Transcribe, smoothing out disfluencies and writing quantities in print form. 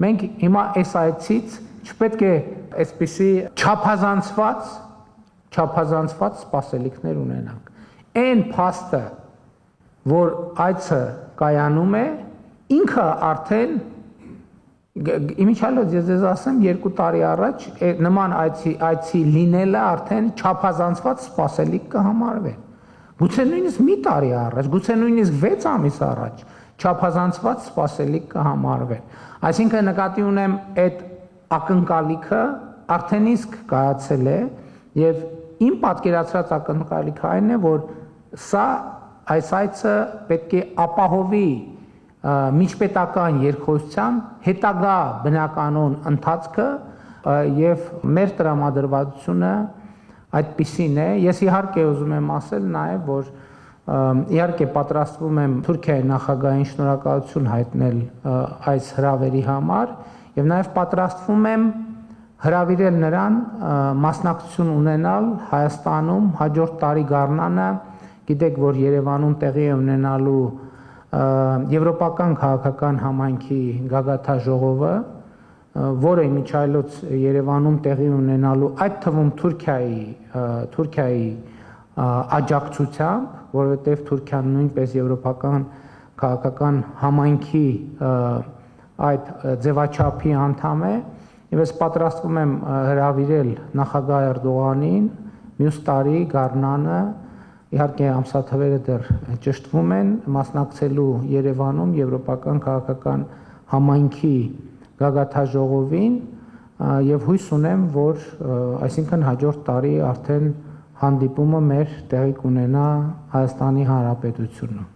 Մենք հիմա այս այցից չպետք է այսպիսի չափազանցված սպասելիքներ ունենանք։ Այն փաստը, որ այցը կայանում է, ինքը արդեն իմիջիալոց ես ձեզ ասեմ 2 տարի առաջ նման այցի լինելը արդեն չափազանցված սպասելիք կհամարվի։ Գուցե նույնիսկ մի տարի առաջ, գուցե նույնիսկ 6 ամիս առաջ չափազանցված սպասելիք կհամարվի։ Այսինքն նկատի ունեմ այդ ակնկալիքը արդեն իսկ կայացել է եւ իմ պատկերացրած ակնկալիքը այն է, որ սա այս այցը պետք է ապահովի միջպետական երկխոսության հետագա բնականոն ընթացքը եւ մեր տրամադրվածությունը այդպիսին է։ Ես իհարկե ուզում եմ ասել նաեւ, որ իհարկե պատրաստվում եմ Թուրքիայի նախագահին շնորհակալություն հայտնել այս հրավերի համար եւ նաեւ պատրաստվում եմ հրավիրել նրան մասնակցություն ունենալ Հայաստանում հաջորդ տարի գարնանը, գիտեք, որ Երևանում տեղի է ունենալու Եվրոպական քաղաքական համայնքի գագաթաժողովը, որը իմիջիալոց Երևանում տեղի ունենալու այդ թվում Թուրքիայի աջակցությամբ, որովհետև Թուրքիան նույնպես Եվրոպական քաղաքական համայնքի այդ ձևաչափի անդամ է, եւ ես պատրաստվում եմ հրավիրել նախագահ Էրդողանին մյուս տարի գարնանը, իհարկե ամսաթվերը դեռ ճշտվում են, մասնակցելու Երևանում Եվրոպական քաղաքական համայնքի գագաթաժողովին եւ հույս ունեմ, որ այսինքն հաջորդ տարի արդեն հանդիպումը մեր տեղի կունենա Հայաստանի Հանրապետությունում։